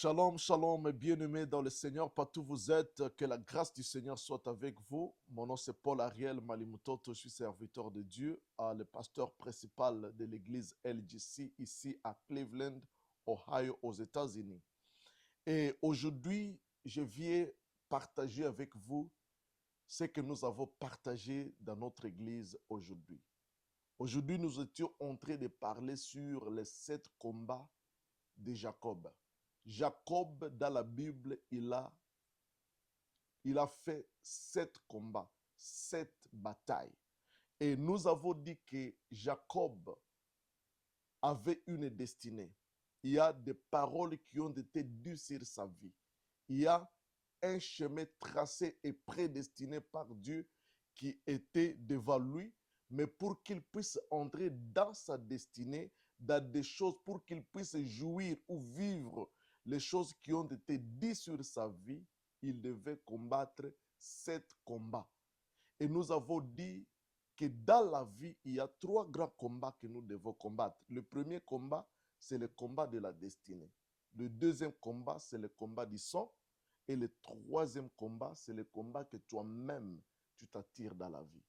Shalom, shalom, bien-aimés dans le Seigneur, partout où vous êtes, que la grâce du Seigneur soit avec vous. Mon nom c'est Paul Ariel Malimutoto, je suis serviteur de Dieu, le pasteur principal de l'église LGC ici à Cleveland, Ohio, aux États-Unis. Et aujourd'hui, je viens partager avec vous ce que nous avons partagé dans notre église aujourd'hui. Aujourd'hui, nous étions en train de parler sur les 7 combats de Jacob. Jacob, dans la Bible, il a fait 7 combats, 7 batailles. Et nous avons dit que Jacob avait une destinée. Il y a des paroles qui ont été dues sur sa vie. Il y a un chemin tracé et prédestiné par Dieu qui était devant lui, mais pour qu'il puisse entrer dans sa destinée, dans des choses, pour qu'il puisse jouir ou vivre les choses qui ont été dites sur sa vie, il devait combattre 7 combats. Et nous avons dit que dans la vie, il y a 3 grands combats que nous devons combattre. Le premier combat, c'est le combat de la destinée. Le deuxième combat, c'est le combat du sang. Et le troisième combat, c'est le combat que toi-même, tu t'attires dans la vie.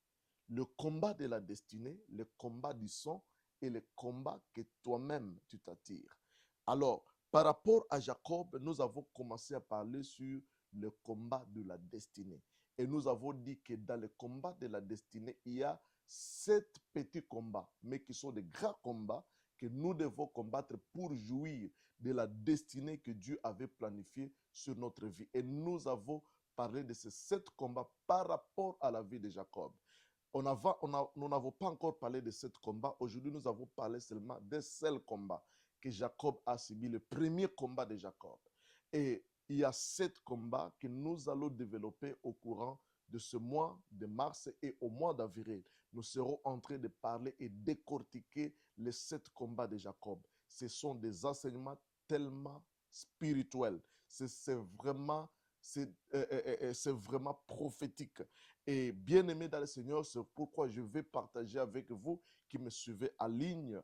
Le combat de la destinée, le combat du sang et le combat que toi-même, tu t'attires. Alors, par rapport à Jacob, nous avons commencé à parler sur le combat de la destinée. Et nous avons dit que dans le combat de la destinée, il y a 7 petits combats, mais qui sont des grands combats que nous devons combattre pour jouir de la destinée que Dieu avait planifiée sur notre vie. Et nous avons parlé de ces 7 combats par rapport à la vie de Jacob. Nous n'avons pas encore parlé de 7 combats. Aujourd'hui, nous avons parlé seulement d'un seul combat que Jacob a subi, le premier combat de Jacob. Et il y a 7 combats que nous allons développer au courant de ce mois de mars et au mois d'avril. Nous serons en train de parler et décortiquer les 7 combats de Jacob. Ce sont des enseignements tellement spirituels. C'est vraiment, c'est vraiment prophétique. Et bien aimé dans le Seigneur, c'est pourquoi je vais partager avec vous qui me suivez en ligne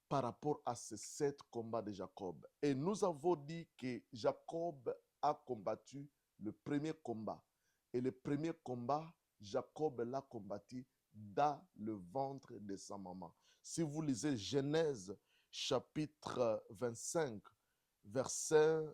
par rapport à ces 7 combats de Jacob. Et nous avons dit que Jacob a combattu le premier combat. Et le premier combat, Jacob l'a combattu dans le ventre de sa maman. Si vous lisez Genèse chapitre 25, verset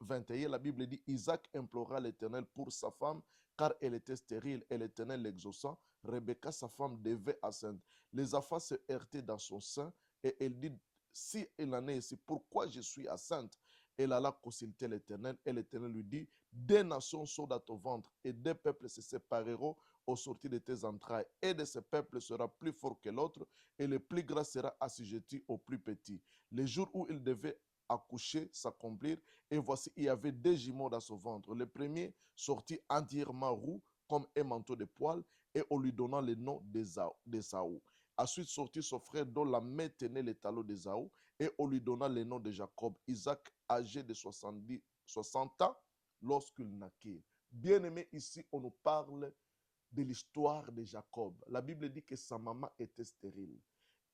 21, la Bible dit, Isaac implora l'Éternel pour sa femme, car elle était stérile, et l'Éternel l'exauçant. Rebecca, sa femme, devait enceinte. Les enfants se heurtaient dans son sein, et elle dit, si elle en est ici, pourquoi je suis enceinte? Elle alla consulter l'Éternel, et l'Éternel lui dit, des nations sont dans ton ventre, et des peuples se sépareront au sortir de tes entrailles, et de ces peuples sera plus fort que l'autre, et le plus grand sera assujetti au plus petit. Le jour où il devait accoucher, s'accomplir, et voici, il y avait 2 jumeaux dans son ventre. Le premier sortit entièrement roux, comme un manteau de poils, et on lui donna le nom d'Ésaü. Ensuite sortit son frère dont la main tenait les talons d'Ésaü, et on lui donna le nom de Jacob. Isaac, âgé de 60 ans, lorsqu'il naquit. Bien aimé, ici, on nous parle de l'histoire de Jacob. La Bible dit que sa maman était stérile.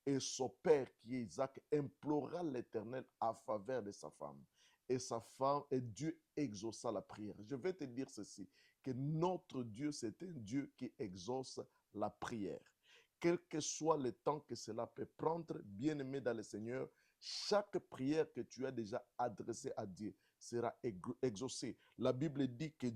Et son père, qui est Isaac, implora l'Éternel en faveur de sa femme. Et sa femme, et Dieu exauça la prière. Je vais te dire ceci, que notre Dieu, c'est un Dieu qui exauce la prière. Quel que soit le temps que cela peut prendre, bien-aimé dans le Seigneur, chaque prière que tu as déjà adressée à Dieu sera exaucée. La Bible dit que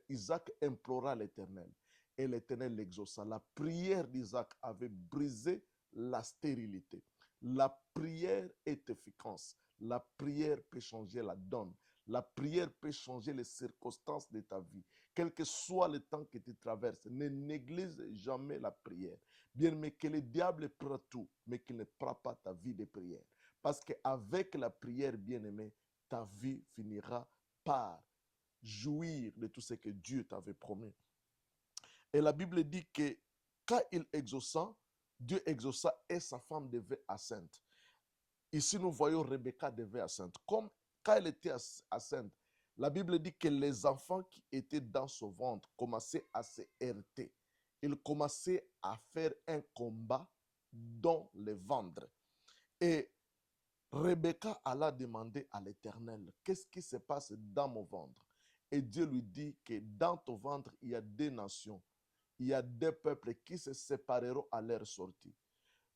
Isaac implora l'Éternel et l'Éternel l'exauça. La prière d'Isaac avait brisé la stérilité. La prière est efficace. La prière peut changer la donne. La prière peut changer les circonstances de ta vie. Quel que soit le temps que tu traverses, ne néglige jamais la prière. Bien, mais que le diable prend tout, mais qu'il ne prend pas ta vie de prière. Parce qu'avec la prière, bien-aimé, ta vie finira par jouir de tout ce que Dieu t'avait promis. Et la Bible dit que quand il exauça, Dieu exauça et sa femme devait enceinte. Ici, nous voyons Rebecca devait enceinte. Comme quand elle était enceinte, la Bible dit que les enfants qui étaient dans son ventre commençaient à se heurter. Ils commençaient à faire un combat dans le ventre. Et Rebecca alla demander à l'Éternel, qu'est-ce qui se passe dans mon ventre? Et Dieu lui dit que dans ton ventre, il y a deux nations, il y a deux peuples qui se sépareront à leur sortie.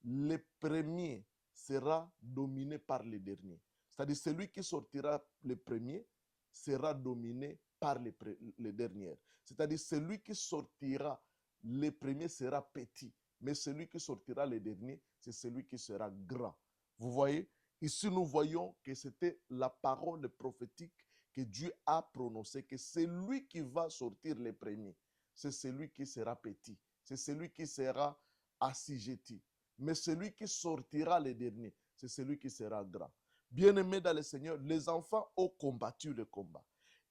Le premier sera dominé par le dernier. C'est-à-dire celui qui sortira le premier sera dominé par les derniers. C'est-à-dire celui qui sortira le premier sera petit, mais celui qui sortira le dernier, c'est celui qui sera grand. Vous voyez, ici nous voyons que c'était la parole prophétique que Dieu a prononcée, que celui qui va sortir le premier, c'est celui qui sera petit, c'est celui qui sera assujetti. Mais celui qui sortira le dernier, c'est celui qui sera grand. Bien-aimés dans le Seigneur, les enfants ont combattu le combat.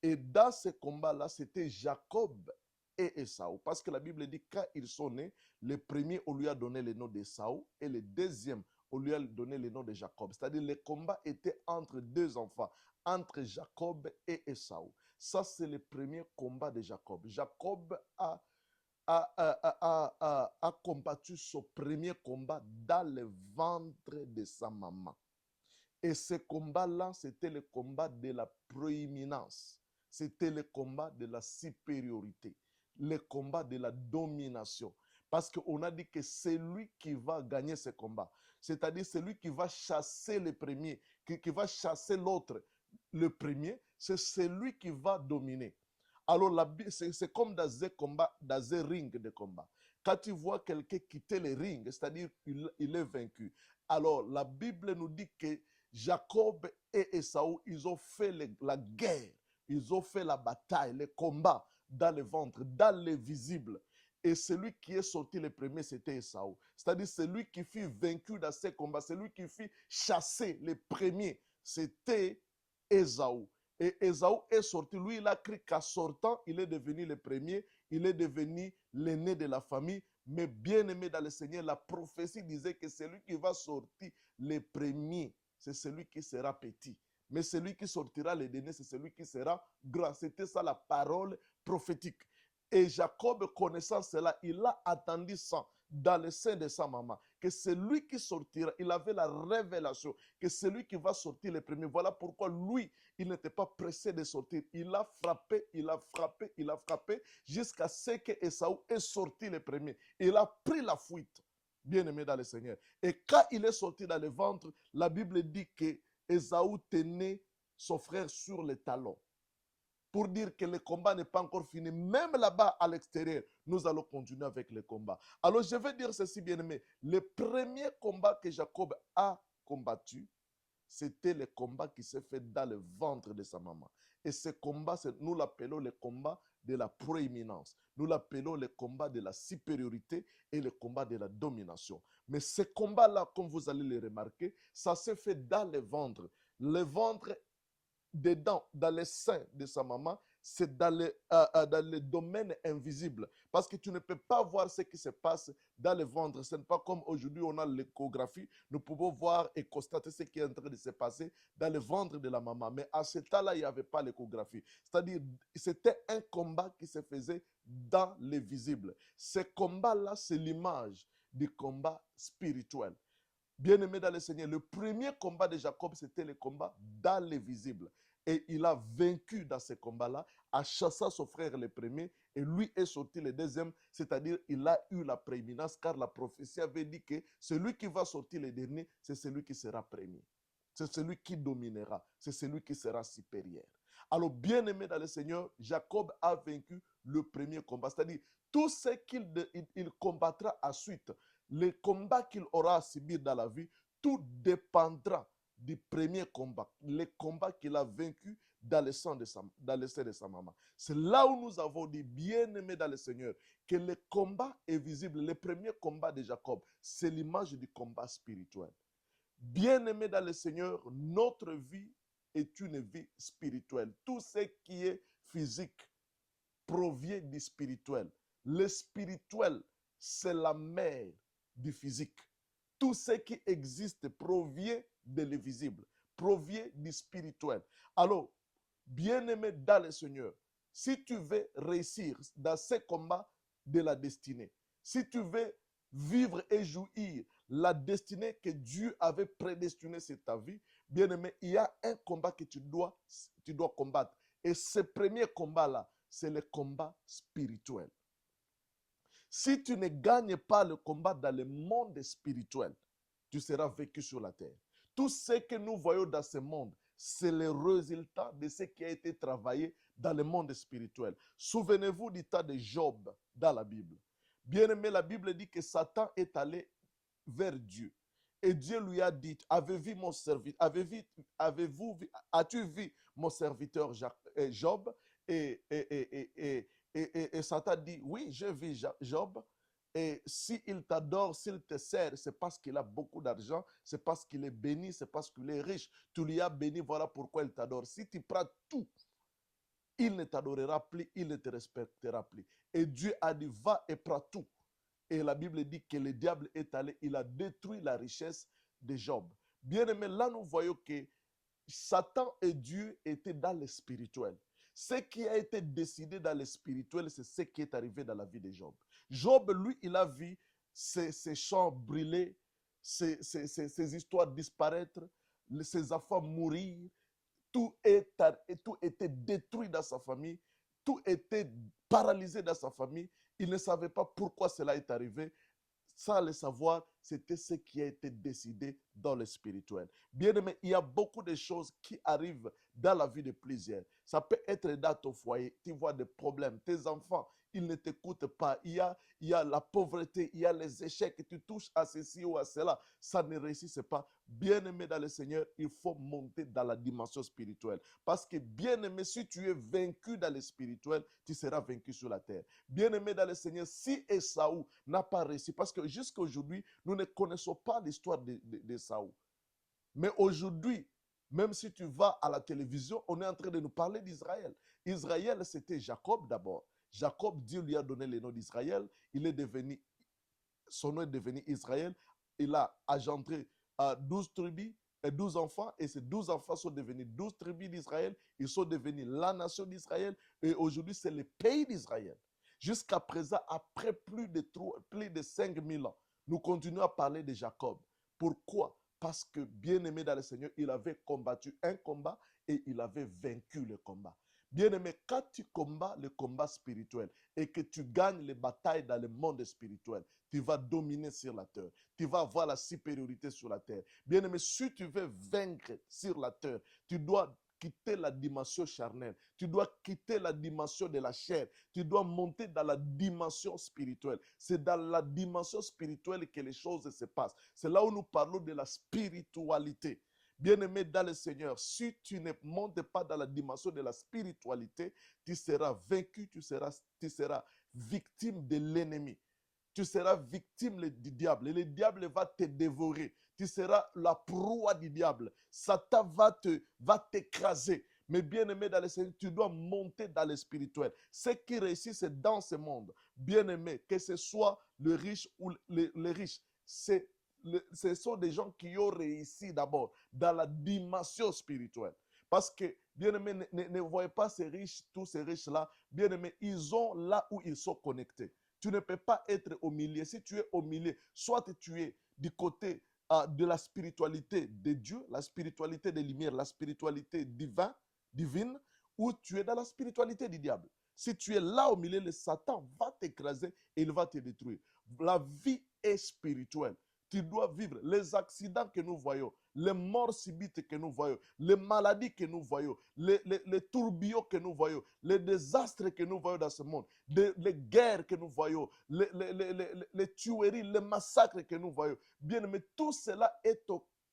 Et dans ce combat-là, c'était Jacob et Esaü. Parce que la Bible dit quand ils sont nés, le premier, on lui a donné le nom d'Esaü et le deuxième, on lui a donné le nom de Jacob. C'est-à-dire le combat était entre deux enfants, entre Jacob et Esaü. Ça, c'est le premier combat de Jacob. Jacob a combattu son premier combat dans le ventre de sa maman. Et ce combat-là, c'était le combat de la prééminence. C'était le combat de la supériorité. Le combat de la domination. Parce qu'on a dit que c'est lui qui va gagner ce combat. C'est-à-dire celui qui va chasser le premier, qui va chasser l'autre, le premier, c'est celui qui va dominer. Alors, c'est comme dans un combat, dans un ring de combat. Quand tu vois quelqu'un quitter le ring, c'est-à-dire qu'il est vaincu. Alors, la Bible nous dit que Jacob et Esaü, ils ont fait la guerre, ils ont fait la bataille, le combat dans le ventre, dans le visible. Et celui qui est sorti le premier, c'était Esaü. C'est-à-dire celui qui fut vaincu dans ce combat, celui qui fut chassé le premier, c'était Esaü. Et Esaü est sorti. Lui, il a cru qu'en sortant, il est devenu le premier, il est devenu l'aîné de la famille. Mais bien aimé dans le Seigneur, la prophétie disait que celui qui va sortir le premier, c'est celui qui sera petit. Mais celui qui sortira le dernier, c'est celui qui sera grand. C'était ça la parole prophétique. Et Jacob, connaissant cela, il a attendu ça dans le sein de sa maman, que celui qui sortira, il avait la révélation, que celui qui va sortir le premier. Voilà pourquoi lui, il n'était pas pressé de sortir. Il a frappé, il a frappé, il a frappé, jusqu'à ce que Esaü est sorti le premier. Il a pris la fuite, bien-aimé dans le Seigneur. Et quand il est sorti dans le ventre, la Bible dit que Esaü tenait son frère sur les talons, pour dire que le combat n'est pas encore fini. Même là-bas, à l'extérieur, nous allons continuer avec le combat. Alors, je vais dire ceci, bien-aimé. Le premier combat que Jacob a combattu, c'était le combat qui s'est fait dans le ventre de sa maman. Et ce combat, nous l'appelons le combat de la prééminence. Nous l'appelons le combat de la supériorité et le combat de la domination. Mais ce combat-là, comme vous allez le remarquer, ça s'est fait dans le ventre. Le ventre dedans, dans les seins de sa maman, c'est dans le domaine invisible. Parce que tu ne peux pas voir ce qui se passe dans le ventre. Ce n'est pas comme aujourd'hui, on a l'échographie. Nous pouvons voir et constater ce qui est en train de se passer dans le ventre de la maman. Mais à ce temps-là, il n'y avait pas l'échographie. C'est-à-dire, c'était un combat qui se faisait dans le visible. Ce combat-là, c'est l'image du combat spirituel. Bien-aimé dans le Seigneur, le premier combat de Jacob, c'était le combat dans le visible. Et il a vaincu dans ce combat-là, a chassé son frère le premier, et lui est sorti le deuxième, c'est-à-dire il a eu la prééminence, car la prophétie avait dit que celui qui va sortir le dernier, c'est celui qui sera premier. C'est celui qui dominera, c'est celui qui sera supérieur. Alors, bien-aimé dans le Seigneur, Jacob a vaincu le premier combat, c'est-à-dire tout ce qu'il combattra à suite, les combats qu'il aura à subir dans la vie, tout dépendra du premier combat, le combat qu'il a vaincu dans le sein de sa maman. C'est là où nous avons dit, bien-aimé dans le Seigneur, que le combat est visible. Le premier combat de Jacob, c'est l'image du combat spirituel. Bien-aimé dans le Seigneur, notre vie est une vie spirituelle. Tout ce qui est physique provient du spirituel. Le spirituel, c'est la mère du physique. Tout ce qui existe provient de l'invisible, provient du spirituel. Alors, bien-aimé dans le Seigneur, si tu veux réussir dans ce combat de la destinée, si tu veux vivre et jouir la destinée que Dieu avait prédestinée sur ta vie, Bien-aimé, il y a un combat que tu dois combattre. Et ce premier combat-là, c'est le combat spirituel. Si tu ne gagnes pas le combat dans le monde spirituel, tu seras vécu sur la terre. Tout ce que nous voyons dans ce monde, c'est le résultat de ce qui a été travaillé dans le monde spirituel. Souvenez-vous du tas de Job dans la Bible. Bien aimé, la Bible dit que Satan est allé vers Dieu. Et Dieu lui a dit, as-tu vu mon serviteur Job? Et Satan dit, oui, j'ai vu Job. Et s'il t'adore, s'il te sert, c'est parce qu'il a beaucoup d'argent, c'est parce qu'il est béni, c'est parce qu'il est riche. Tu lui as béni, voilà pourquoi il t'adore. Si tu prends tout, il ne t'adorera plus, il ne te respectera plus. Et Dieu a dit, va et prends tout. Et la Bible dit que le diable est allé, il a détruit la richesse de Job. Bien aimé, là nous voyons que Satan et Dieu étaient dans le spirituel. Ce qui a été décidé dans le spirituel, c'est ce qui est arrivé dans la vie de Job. Job, lui, il a vu ses champs brûler, ses histoires disparaître, ses enfants mourir. Tout était détruit dans sa famille, tout était paralysé dans sa famille. Il ne savait pas pourquoi cela est arrivé. Sans le savoir, c'était ce qui a été décidé dans le spirituel. Bien aimé, il y a beaucoup de choses qui arrivent dans la vie de plusieurs. Ça peut être dans ton foyer, tu vois des problèmes, tes enfants, ils ne t'écoutent pas. Il y a la pauvreté, il y a les échecs, tu touches à ceci ou à cela, ça ne réussit pas. Bien aimé dans le Seigneur, il faut monter dans la dimension spirituelle. Parce que bien aimé, si tu es vaincu dans le spirituel, tu seras vaincu sur la terre. Bien aimé dans le Seigneur, si Esaü n'a pas réussi, parce que jusqu'à aujourd'hui, nous ne connaissons pas l'histoire d'Esaü. Mais aujourd'hui, même si tu vas à la télévision, on est en train de nous parler d'Israël. Israël, c'était Jacob d'abord. Jacob, Dieu lui a donné le nom d'Israël. Son nom est devenu Israël. Il a engendré 12 tribus et 12 enfants. Et ces 12 enfants sont devenus 12 tribus d'Israël. Ils sont devenus la nation d'Israël. Et aujourd'hui, c'est le pays d'Israël. Jusqu'à présent, après plus de 5000 ans, nous continuons à parler de Jacob. Pourquoi? Parce que, bien aimé dans le Seigneur, il avait combattu un combat et il avait vaincu le combat. Bien aimé, quand tu combats le combat spirituel et que tu gagnes les batailles dans le monde spirituel, tu vas dominer sur la terre. Tu vas avoir la supériorité sur la terre. Bien aimé, si tu veux vaincre sur la terre, tu dois quitter la dimension charnelle. Tu dois quitter la dimension de la chair. Tu dois monter dans la dimension spirituelle. C'est dans la dimension spirituelle que les choses se passent. C'est là où nous parlons de la spiritualité. Bien-aimé dans le Seigneur, si tu ne montes pas dans la dimension de la spiritualité, tu seras vaincu, tu seras victime de l'ennemi. Tu seras victime du diable et le diable va te dévorer. Tu seras la proie du diable. Satan va t'écraser. Mais bien aimé dans le Seigneur, tu dois monter dans le spirituel. Ceux qui réussissent dans ce monde, bien aimé, que ce soit le riche ou les riches, ce sont des gens qui ont réussi d'abord dans la dimension spirituelle. Parce que, bien aimé, ne voyez pas ces riches, tous ces riches-là, bien aimé, ils ont là où ils sont connectés. Tu ne peux pas être au milieu. Si tu es au milieu, soit tu es du côté de la spiritualité de Dieu, la spiritualité des lumières, la spiritualité divine, ou tu es dans la spiritualité du diable. Si tu es là au milieu, le Satan va t'écraser et il va te détruire. La vie est spirituelle. Tu dois vivre les accidents que nous voyons, les morts subites que nous voyons, les maladies que nous voyons, les tourbillons que nous voyons, les désastres que nous voyons dans ce monde, les guerres que nous voyons, les tueries, les massacres que nous voyons. Bien aimé, tout cela est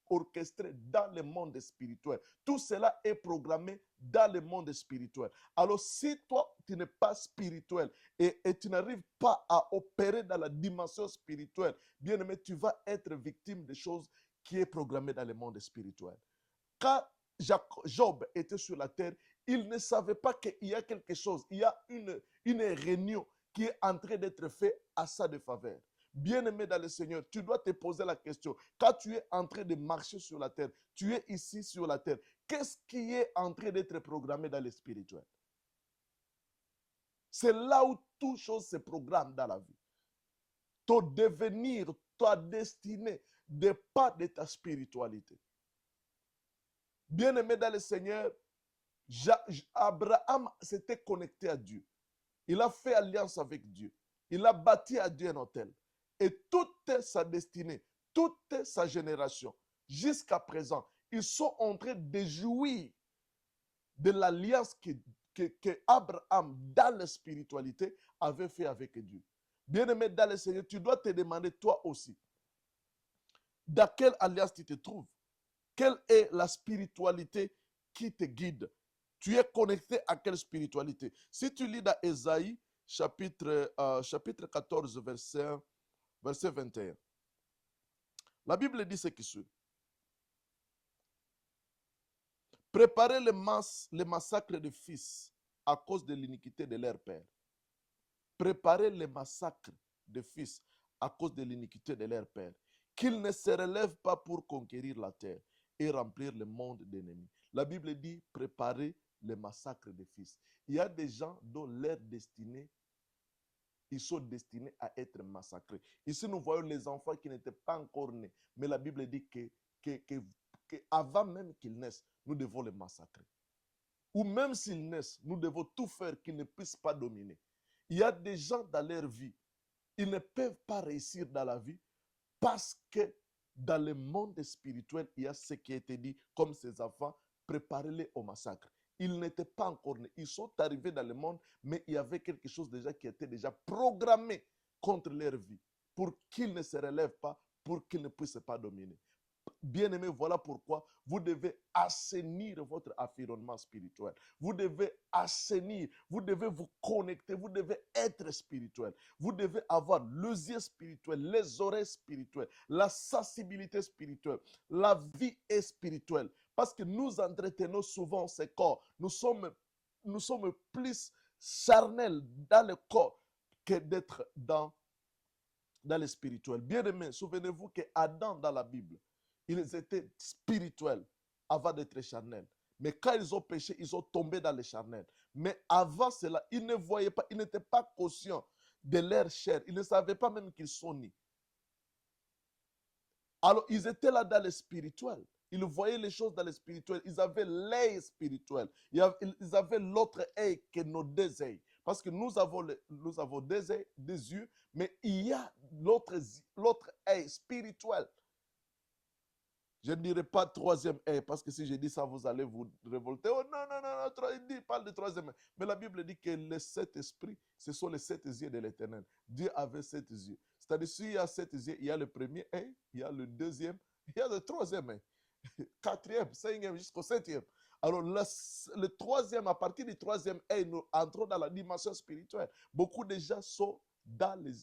orchestré dans le monde spirituel. Tout cela est programmé dans le monde spirituel. Alors si toi, tu n'es pas spirituel et tu n'arrives pas à opérer dans la dimension spirituelle, bien aimé, tu vas être victime de choses qui est programmée dans le monde spirituel. Quand Job était sur la terre, il ne savait pas qu'il y a quelque chose, il y a une réunion qui est en train d'être faite à sa faveur. Bien-aimé dans le Seigneur, tu dois te poser la question. Quand tu es en train de marcher sur la terre, tu es ici sur la terre, qu'est-ce qui est en train d'être programmé dans le spirituel? C'est là où toute chose se programme dans la vie. Ton devenir, ta destinée dépend de ta spiritualité. Bien-aimé dans le Seigneur, Abraham s'était connecté à Dieu. Il a fait alliance avec Dieu. Il a bâti à Dieu un autel. Et toute sa destinée, toute sa génération, jusqu'à présent, ils sont en train de jouir de l'alliance que Abraham, dans la spiritualité, avait fait avec Dieu. Bien-aimé dans le Seigneur, tu dois te demander toi aussi, dans quelle alliance tu te trouves? Quelle est la spiritualité qui te guide? Tu es connecté à quelle spiritualité? Si tu lis dans Ésaïe, chapitre 14, verset 21, la Bible dit ce qui suit. Préparez les massacres des fils à cause de l'iniquité de leur père. Préparez les massacres des fils à cause de l'iniquité de leur père. Qu'ils ne se relèvent pas pour conquérir la terre et remplir le monde d'ennemis. La Bible dit préparez les massacres des fils. Il y a des gens dont leur destinée, ils sont destinés à être massacrés. Ici, nous voyons les enfants qui n'étaient pas encore nés. Mais la Bible dit que avant même qu'ils naissent, nous devons les massacrer. Ou même s'ils naissent, nous devons tout faire qu'ils ne puissent pas dominer. Il y a des gens dans leur vie, ils ne peuvent pas réussir dans la vie parce que dans le monde spirituel, il y a ce qui a été dit, comme ces enfants, préparez-les au massacre. Ils n'étaient pas encore nés. Ils sont arrivés dans le monde, mais il y avait quelque chose déjà qui était déjà programmé contre leur vie pour qu'ils ne se relèvent pas, pour qu'ils ne puissent pas dominer. Bien-aimés, voilà pourquoi vous devez assainir votre environnement spirituel. Vous devez assainir, vous devez vous connecter, vous devez être spirituel. Vous devez avoir les yeux spirituels, les oreilles spirituelles, la sensibilité spirituelle. La vie est spirituelle. Parce que nous entretenons souvent ce corps. Nous sommes plus charnels dans le corps que d'être dans le spirituel. Bien-aimés, souvenez-vous que Adam dans la Bible, ils étaient spirituels avant d'être charnels. Mais quand ils ont péché, ils ont tombé dans les charnels. Mais avant cela, ils ne voyaient pas, ils n'étaient pas conscients de leur chair. Ils ne savaient pas même qu'ils sont nés. Alors, ils étaient là dans le spirituel. Ils voyaient les choses dans le spirituel. Ils avaient l'œil spirituel. Ils avaient l'autre œil que nos deux œils. Parce que nous avons des œils, des yeux, mais il y a l'autre œil spirituel. Je ne dirai pas troisième œil, parce que si je dis ça, vous allez vous révolter. Oh non, non, non, non, il parle de troisième œil. Mais la Bible dit que les 7 esprits, ce sont les 7 yeux de l'Éternel. Dieu avait 7 yeux. C'est-à-dire, s'il y a 7 yeux, il y a le premier œil, il y a le deuxième, il y a le troisième œil. Quatrième, cinquième, jusqu'au septième. Alors, le troisième, à partir du troisième œil, nous entrons dans la dimension spirituelle. Beaucoup de gens sont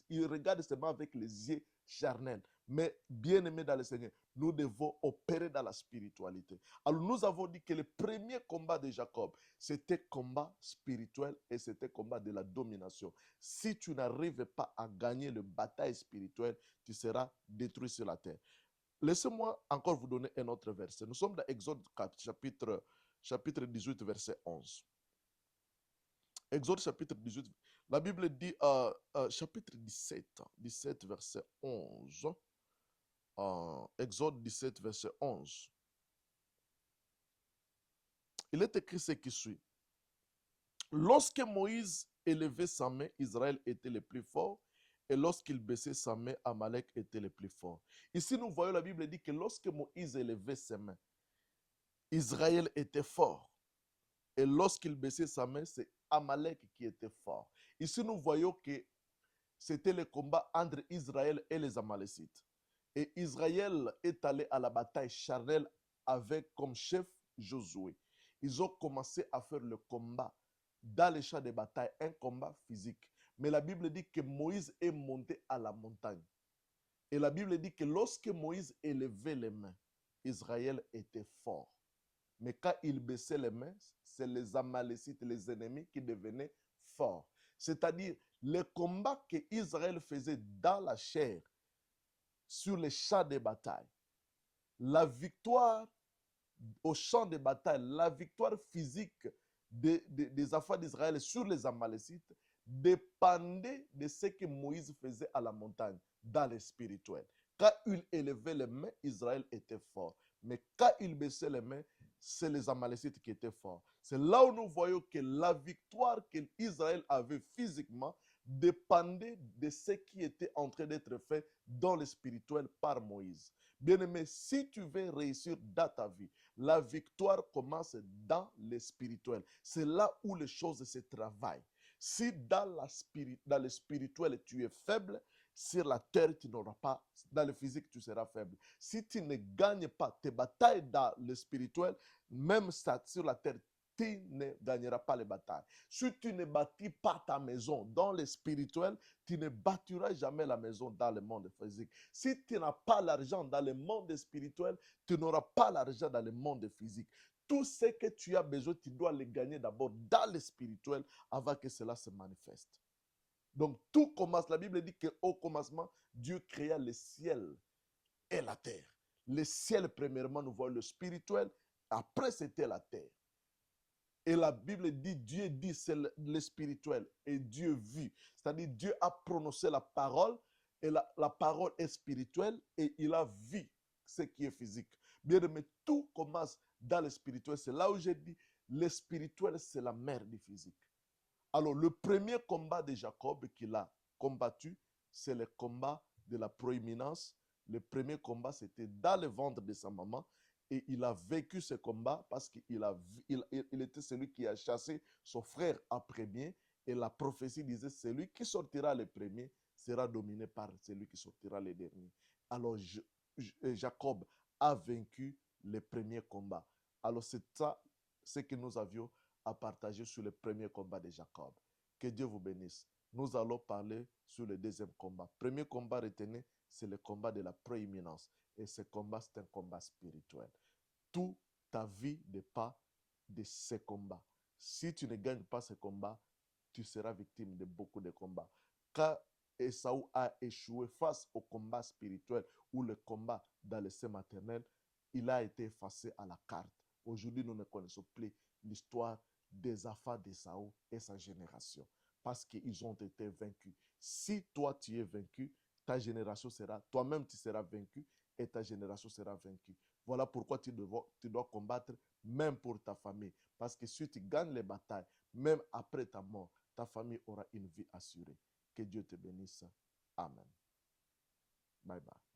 ils regardent seulement avec les yeux charnels. Mais bien aimés dans le Seigneur, nous devons opérer dans la spiritualité. Alors, nous avons dit que le premier combat de Jacob, c'était combat spirituel et c'était combat de la domination. Si tu n'arrives pas à gagner le bataille spirituelle, tu seras détruit sur la terre. Laissez-moi encore vous donner un autre verset. Nous sommes dans Exode 4, chapitre 18, verset 11. Exode chapitre 18, la Bible dit, chapitre 17, verset 11. Exode 17, verset 11. Il est écrit ce qui suit. Lorsque Moïse élevait sa main, Israël était le plus fort. Et lorsqu'il baissait sa main, Amalek était le plus fort. Ici, nous voyons la Bible dit que lorsque Moïse élevait ses mains, Israël était fort. Et lorsqu'il baissait sa main, c'est Amalek qui était fort. Ici, nous voyons que c'était le combat entre Israël et les Amalécites. Et Israël est allé à la bataille charnelle avec comme chef Josué. Ils ont commencé à faire le combat dans les champs de bataille, un combat physique. Mais la Bible dit que Moïse est monté à la montagne. Et la Bible dit que lorsque Moïse élevait les mains, Israël était fort. Mais quand il baissait les mains, c'est les Amalécites, les ennemis, qui devenaient forts. C'est-à-dire, le combat que Israël faisait dans la chair, sur les champs de bataille, la victoire au champ de bataille, la victoire physique des enfants d'Israël sur les Amalécites dépendait de ce que Moïse faisait à la montagne, dans le spirituel. Quand il élevait les mains, Israël était fort. Mais quand il baissait les mains, c'est les Amalécites qui étaient forts. C'est là où nous voyons que la victoire qu'Israël avait physiquement dépendait de ce qui était en train d'être fait dans le spirituel par Moïse. Bien-aimé, si tu veux réussir dans ta vie, la victoire commence dans le spirituel. C'est là où les choses se travaillent. Si dans le spirituel tu es faible, sur la terre tu n'auras pas, dans le physique tu seras faible. Si tu ne gagnes pas tes batailles dans le spirituel, même ça, sur la terre, tu ne gagneras pas les batailles. Si tu ne bâtis pas ta maison dans le spirituel, tu ne bâtiras jamais la maison dans le monde physique. Si tu n'as pas l'argent dans le monde spirituel, tu n'auras pas l'argent dans le monde physique. Tout ce que tu as besoin, tu dois le gagner d'abord dans le spirituel avant que cela se manifeste. Donc tout commence, la Bible dit qu'au commencement, Dieu créa le ciel et la terre. Le ciel, premièrement, nous voyons le spirituel, après c'était la terre. Et la Bible dit, Dieu dit, c'est le spirituel, et Dieu vit. C'est-à-dire, Dieu a prononcé la parole, et la parole est spirituelle, et il a vu ce qui est physique. Bien aimé, tout commence dans le spirituel. C'est là où j'ai dit, le spirituel, c'est la mère du physique. Alors, le premier combat de Jacob qu'il a combattu, c'est le combat de la proéminence. Le premier combat, c'était dans le ventre de sa maman. Et il a vécu ce combat parce qu'il était celui qui a chassé son frère en premier. Et la prophétie disait, celui qui sortira le premier sera dominé par celui qui sortira le dernier. Alors, Jacob a vaincu le premier combat. Alors, c'est ça ce que nous avions à partager sur le premier combat de Jacob. Que Dieu vous bénisse. Nous allons parler sur le deuxième combat. Premier combat retenu, c'est le combat de la prééminence. Et ce combat, c'est un combat spirituel. Toute ta vie dépend de ce combat. Si tu ne gagnes pas ce combat, tu seras victime de beaucoup de combats. Quand Esaü a échoué face au combat spirituel ou le combat dans le sein maternel, il a été effacé à la carte. Aujourd'hui, nous ne connaissons plus l'histoire des enfants d'Esaü et sa génération parce qu'ils ont été vaincus. Si toi tu es vaincu, ta génération sera, toi-même tu seras vaincu et ta génération sera vaincue. Voilà pourquoi tu dois combattre même pour ta famille. Parce que si tu gagnes les batailles, même après ta mort, ta famille aura une vie assurée. Que Dieu te bénisse. Amen. Bye bye.